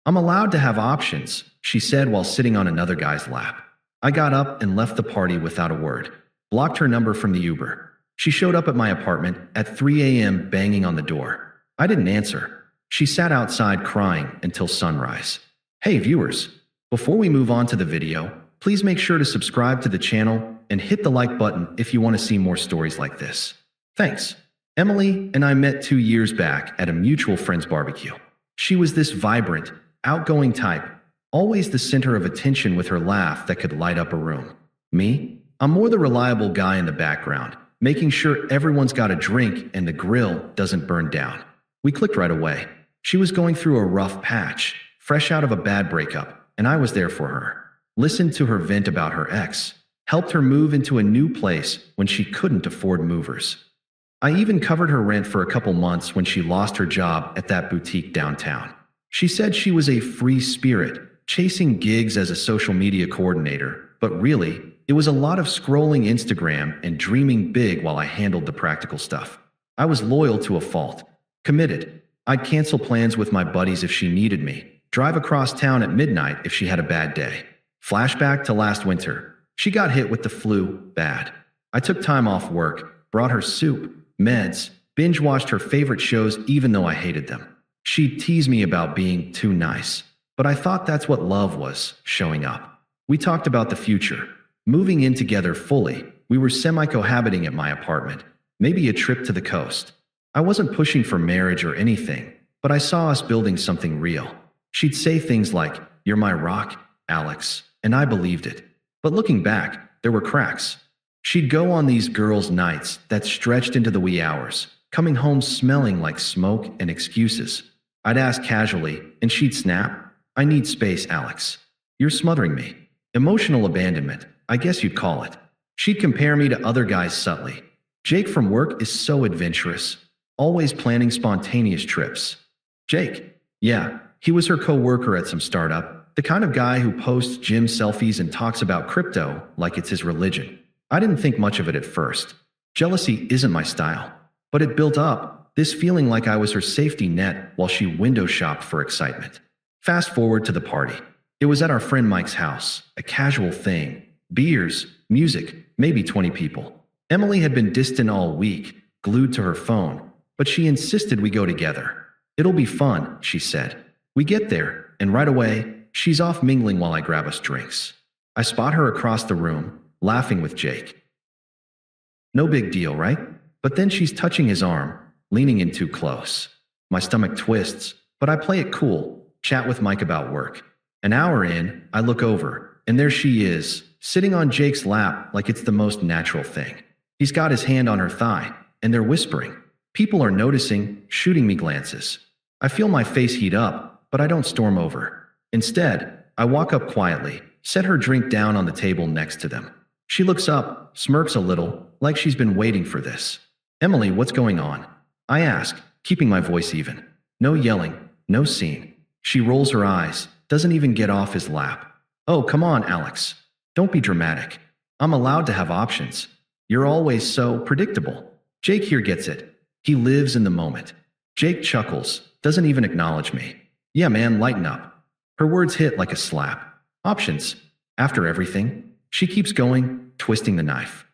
I'm allowed to have options, she said while sitting on another guy's lap. I got up and left the party without a word. Blocked her number from the Uber. She showed up at my apartment at 3 a.m. banging on the door. I didn't answer. She sat outside crying until sunrise. Hey viewers, before we move on to the video, please make sure to subscribe to the channel and hit the like button if you want to see more stories like this. Thanks. Emily and I met 2 years back at a mutual friend's barbecue. She was this vibrant, outgoing type, always the center of attention with her laugh that could light up a room. Me? I'm more the reliable guy in the background, making sure everyone's got a drink and the grill doesn't burn down. We clicked right away. She was going through a rough patch, fresh out of a bad breakup, and I was there for her. Listened to her vent about her ex, helped her move into a new place when she couldn't afford movers. I even covered her rent for a couple months when she lost her job at that boutique downtown. She said she was a free spirit, chasing gigs as a social media coordinator, but really, it was a lot of scrolling Instagram and dreaming big while I handled the practical stuff. I was loyal to a fault. Committed. I'd cancel plans with my buddies if she needed me, drive across town at midnight if she had a bad day. Flashback to last winter. She got hit with the flu, bad. I took time off work, brought her soup, meds, binge-watched her favorite shows even though I hated them. She'd tease me about being too nice, but I thought that's what love was, showing up. We talked about the future, moving in together fully. We were semi-cohabiting at my apartment, maybe a trip to the coast. I wasn't pushing for marriage or anything, but I saw us building something real. She'd say things like, "You're my rock, Alex," and I believed it. But looking back, there were cracks. She'd go on these girls' nights that stretched into the wee hours, coming home smelling like smoke and excuses. I'd ask casually, and she'd snap, "I need space, Alex. You're smothering me." Emotional abandonment, I guess you'd call it. She'd compare me to other guys subtly. Jake from work is so adventurous, always planning spontaneous trips. Jake. Yeah, he was her co-worker at some startup, the kind of guy who posts gym selfies and talks about crypto like it's his religion. I didn't think much of it at first. Jealousy isn't my style. But it built up, this feeling like I was her safety net while she window shopped for excitement. Fast forward to the party. It was at our friend Mike's house, a casual thing. Beers, music, maybe 20 people. Emily had been distant all week, glued to her phone, but she insisted we go together. "It'll be fun," she said. We get there, and right away, she's off mingling while I grab us drinks. I spot her across the room, laughing with Jake. No big deal, right? But then she's touching his arm, leaning in too close. My stomach twists, but I play it cool, chat with Mike about work. An hour in, I look over, and there she is, sitting on Jake's lap like it's the most natural thing. He's got his hand on her thigh, and they're whispering. People are noticing, shooting me glances. I feel my face heat up, but I don't storm over. Instead, I walk up quietly, set her drink down on the table next to them. She looks up, smirks a little, like she's been waiting for this. "Emily, what's going on?" I ask, keeping my voice even. No yelling, no scene. She rolls her eyes, doesn't even get off his lap. "Oh, come on, Alex. Don't be dramatic. I'm allowed to have options. You're always so predictable." Jake here gets it. He lives in the moment. Jake chuckles, doesn't even acknowledge me. "Yeah, man, lighten up." Her words hit like a slap. Options. After everything. She keeps going, twisting the knife.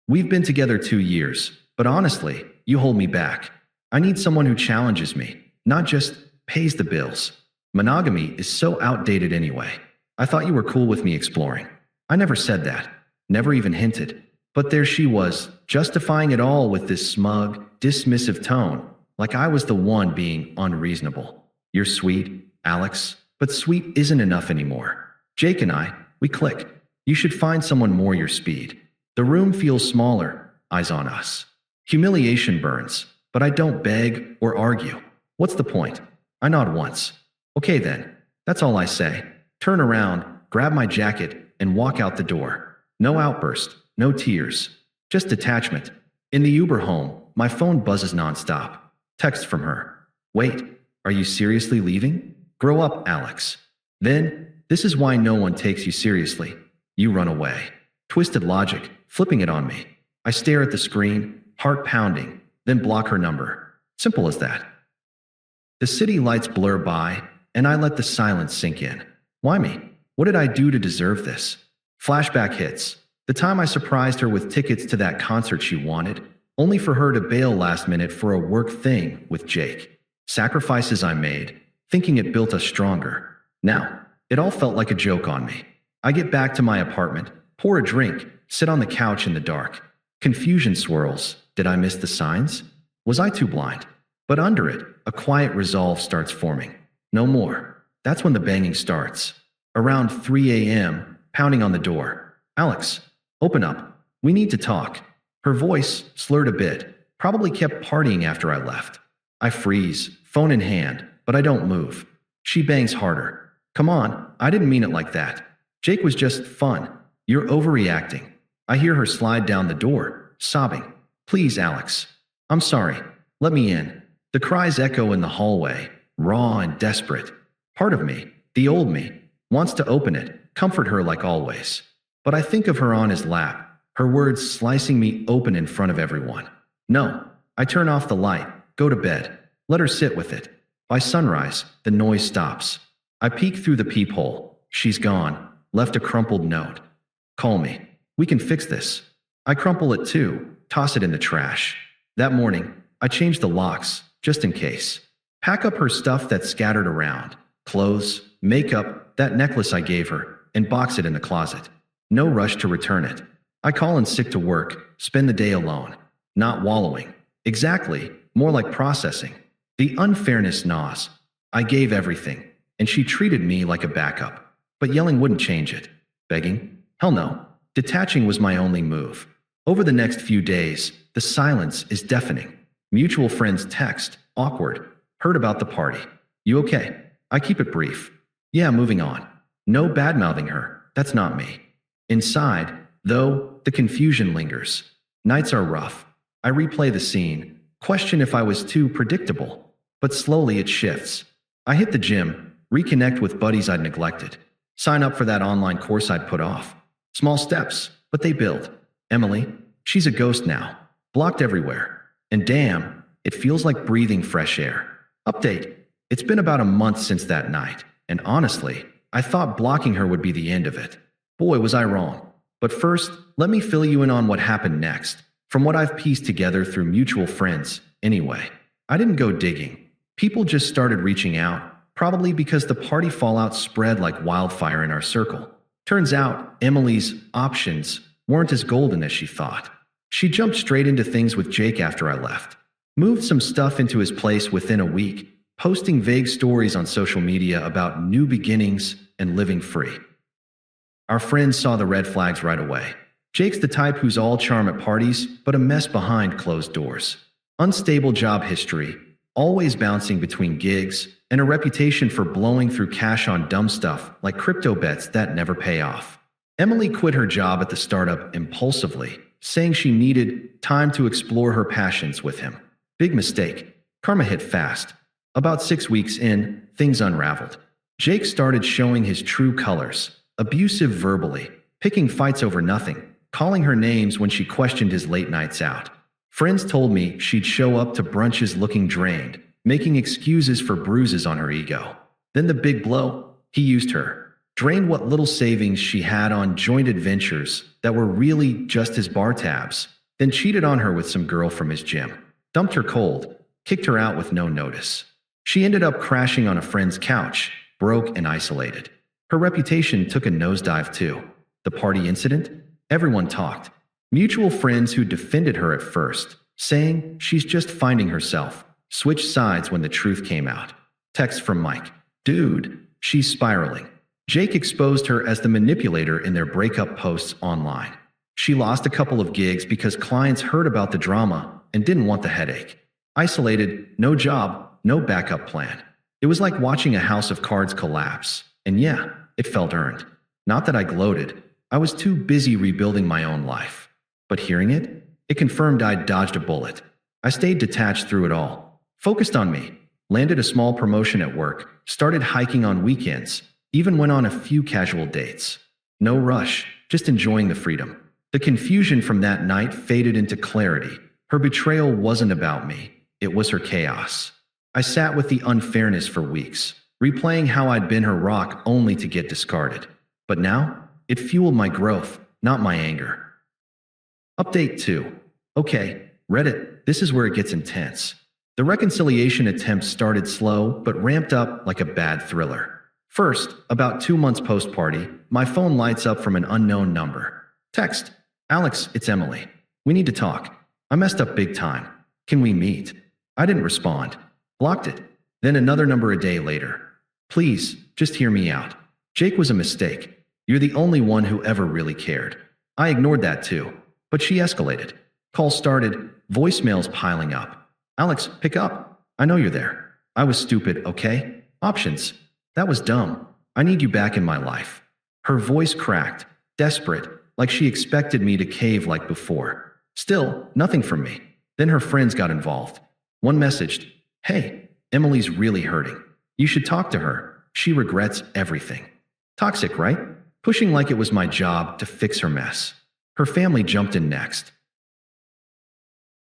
"We've been together 2 years, but honestly, you hold me back. I need someone who challenges me, not just pays the bills. Monogamy is so outdated anyway. I thought you were cool with me exploring." I never said that, never even hinted. But there she was, justifying it all with this smug, dismissive tone, like I was the one being unreasonable. "You're sweet, Alex, but sweet isn't enough anymore. Jake and I, we click. You should find someone more your speed." The room feels smaller, eyes on us. Humiliation burns, but I don't beg or argue. What's the point? I nod once. "Okay then." That's all I say. Turn around, grab my jacket, and walk out the door. No outburst, no tears, just detachment. In the Uber home, my phone buzzes nonstop. Text from her. "Wait, are you seriously leaving? Grow up, Alex." Then, "This is why no one takes you seriously. You run away." Twisted logic, flipping it on me. I stare at the screen, heart pounding, then block her number. Simple as that. The city lights blur by, and I let the silence sink in. Why me? What did I do to deserve this? Flashback hits. The time I surprised her with tickets to that concert she wanted, only for her to bail last minute for a work thing with Jake. Sacrifices I made, thinking it built us stronger. Now, it all felt like a joke on me. I get back to my apartment, pour a drink, sit on the couch in the dark. Confusion swirls. Did I miss the signs? Was I too blind? But under it, a quiet resolve starts forming. No more. That's when the banging starts. Around 3 a.m., pounding on the door. Alex, open up. We need to talk. Her voice, slurred a bit, probably kept partying after I left. I freeze, phone in hand, but I don't move. She bangs harder. Come on, I didn't mean it like that. Jake was just fun. You're overreacting. I hear her slide down the door, sobbing. Please, Alex. I'm sorry. Let me in. The cries echo in the hallway, raw and desperate. Part of me, the old me, wants to open it, comfort her like always. But I think of her on his lap, her words slicing me open in front of everyone. No, I turn off the light, go to bed, let her sit with it. By sunrise, the noise stops. I peek through the peephole. She's gone, left a crumpled note. Call me. We can fix this. I crumple it too, toss it in the trash. That morning, I change the locks, just in case. Pack up her stuff that's scattered around. Clothes, makeup, that necklace I gave her, and box it in the closet. No rush to return it. I call in sick to work, spend the day alone. Not wallowing. Exactly, more like processing. The unfairness gnaws. I gave everything, and she treated me like a backup. But yelling wouldn't change it. Begging? Hell no. Detaching was my only move. Over the next few days, the silence is deafening. Mutual friends text, awkward. Heard about the party. You okay? I keep it brief. Yeah, moving on. No bad-mouthing her. That's not me. Inside, though, the confusion lingers. Nights are rough. I replay the scene, question if I was too predictable. But slowly it shifts. I hit the gym, reconnect with buddies I'd neglected. Sign up for that online course I'd put off. Small steps, but they build. Emily, she's a ghost now. Blocked everywhere. And damn, it feels like breathing fresh air. Update. It's been about a month since that night, and honestly, I thought blocking her would be the end of it. Boy, was I wrong. But first, let me fill you in on what happened next, from what I've pieced together through mutual friends, anyway. I didn't go digging. People just started reaching out, probably because the party fallout spread like wildfire in our circle. Turns out, Emily's options weren't as golden as she thought. She jumped straight into things with Jake after I left. Moved some stuff into his place within a week, posting vague stories on social media about new beginnings and living free. Our friends saw the red flags right away. Jake's the type who's all charm at parties, but a mess behind closed doors. Unstable job history, always bouncing between gigs, and a reputation for blowing through cash on dumb stuff like crypto bets that never pay off. Emily quit her job at the startup impulsively, saying she needed time to explore her passions with him. Big mistake. Karma hit fast. About 6 weeks in, things unraveled. Jake started showing his true colors, abusive verbally, picking fights over nothing, calling her names when she questioned his late nights out. Friends told me she'd show up to brunches looking drained, making excuses for bruises on her ego. Then the big blow, he used her, drained what little savings she had on joint adventures that were really just his bar tabs, then cheated on her with some girl from his gym, dumped her cold, kicked her out with no notice. She ended up crashing on a friend's couch, broke and isolated. Her reputation took a nosedive too. The party incident? Everyone talked. Mutual friends who defended her at first, saying she's just finding herself, switched sides when the truth came out. Text from Mike. Dude, she's spiraling. Jake exposed her as the manipulator in their breakup posts online. She lost a couple of gigs because clients heard about the drama and didn't want the headache. Isolated, no job, no backup plan. It was like watching a house of cards collapse. And yeah, it felt earned. Not that I gloated. I was too busy rebuilding my own life. But hearing it, it confirmed I'd dodged a bullet. I stayed detached through it all. Focused on me. Landed a small promotion at work. Started hiking on weekends. Even went on a few casual dates. No rush, just enjoying the freedom. The confusion from that night faded into clarity. Her betrayal wasn't about me. It was her chaos. I sat with the unfairness for weeks, replaying how I'd been her rock only to get discarded. But now, it fueled my growth, not my anger. Update 2. Okay, Reddit, this is where it gets intense. The reconciliation attempt started slow, but ramped up like a bad thriller. First, about 2 months post-party, my phone lights up from an unknown number. Text: Alex, it's Emily. We need to talk. I messed up big time. Can we meet? I didn't respond. Blocked it. Then another number a day later. Please, just hear me out. Jake was a mistake. You're the only one who ever really cared. I ignored that too. But she escalated. Calls started, voicemails piling up. Alex, pick up. I know you're there. I was stupid, okay? Options. That was dumb. I need you back in my life. Her voice cracked, desperate, like she expected me to cave like before. Still, nothing from me. Then her friends got involved. One messaged, Hey, Emily's really hurting. You should talk to her. She regrets everything. Toxic, right? Pushing like it was my job to fix her mess. Her family jumped in next.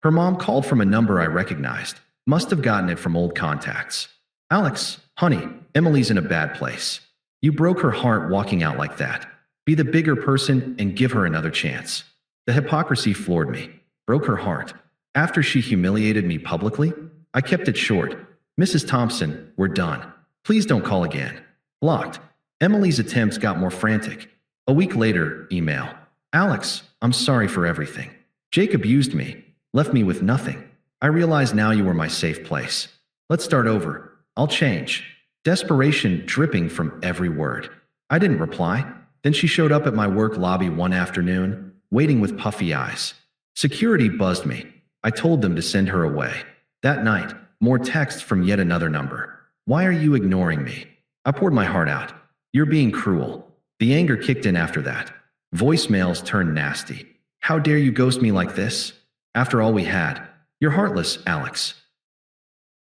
Her mom called from a number I recognized. Must have gotten it from old contacts. Alex, honey, Emily's in a bad place. You broke her heart walking out like that. Be the bigger person and give her another chance. The hypocrisy floored me. Broke her heart. After she humiliated me publicly, I kept it short. Mrs. Thompson, we're done. Please don't call again. Blocked. Emily's attempts got more frantic. A week later, email. Alex, I'm sorry for everything. Jake abused me, left me with nothing. I realize now you were my safe place. Let's start over. I'll change. Desperation dripping from every word. I didn't reply. Then she showed up at my work lobby one afternoon, waiting with puffy eyes. Security buzzed me. I told them to send her away. That night, more texts from yet another number. Why are you ignoring me? I poured my heart out. You're being cruel. The anger kicked in after that. Voicemails turned nasty. How dare you ghost me like this? After all we had. You're heartless, Alex.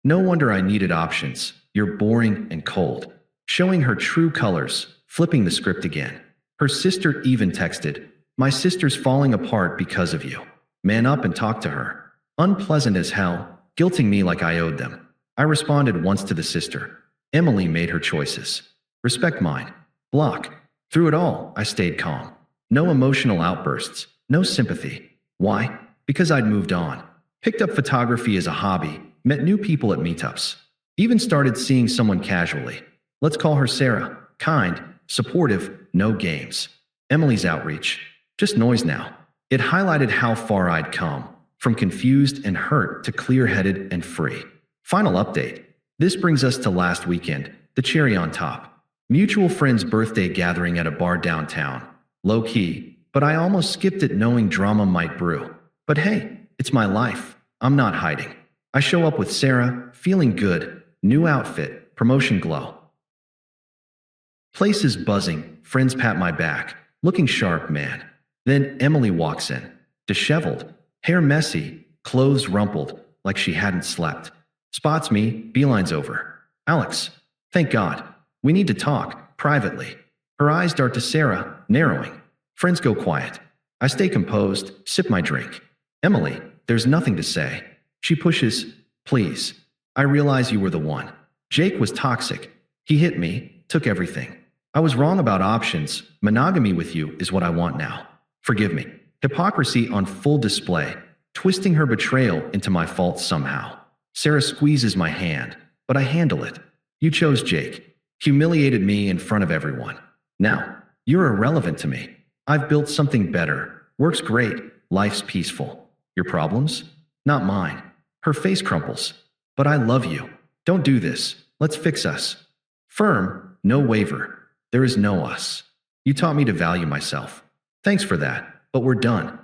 No wonder I needed options. You're boring and cold. Showing her true colors, flipping the script again. Her sister even texted, My sister's falling apart because of you. Man up and talk to her. Unpleasant as hell, guilting me like I owed them. I responded once to the sister. Emily made her choices. Respect mine. Block. Through it all, I stayed calm. No emotional outbursts. No sympathy. Why? Because I'd moved on. Picked up photography as a hobby. Met new people at meetups. Even started seeing someone casually. Let's call her Sarah. Kind, supportive, no games. Emily's outreach. Just noise now. It highlighted how far I'd come. From confused and hurt to clear-headed and free. Final update. This brings us to last weekend, the cherry on top. Mutual friend's birthday gathering at a bar downtown. Low-key, but I almost skipped it knowing drama might brew. But hey, it's my life. I'm not hiding. I show up with Sarah, feeling good, new outfit, promotion glow. Place is buzzing, friends pat my back, looking sharp, man. Then Emily walks in, disheveled, hair messy, clothes rumpled, like she hadn't slept. Spots me, beelines over. Alex, thank God. We need to talk, privately. Her eyes dart to Sarah, narrowing. Friends go quiet. I stay composed, sip my drink. Emily, there's nothing to say. She pushes, please. I realize you were the one. Jake was toxic. He hit me, took everything. I was wrong about options. Monogamy with you is what I want now. Forgive me. Hypocrisy on full display, twisting her betrayal into my fault somehow. Sarah squeezes my hand, but I handle it. You chose Jake. Humiliated me in front of everyone. Now, you're irrelevant to me. I've built something better. Works great. Life's peaceful. Your problems? Not mine. Her face crumples. But I love you. Don't do this. Let's fix us. Firm, no waver. There is no us. You taught me to value myself. Thanks for that, but we're done.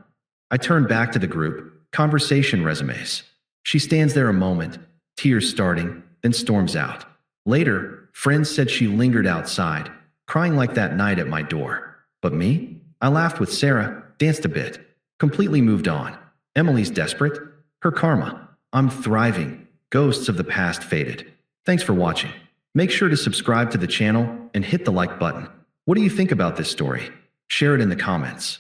I turn back to the group, conversation resumes. She stands there a moment, tears starting, then storms out. Later, friends said she lingered outside, crying like that night at my door. But me? I laughed with Sarah, danced a bit, completely moved on. Emily's desperate. Her karma. I'm thriving. Ghosts of the past faded. Thanks for watching. Make sure to subscribe to the channel and hit the like button. What do you think about this story? Share it in the comments.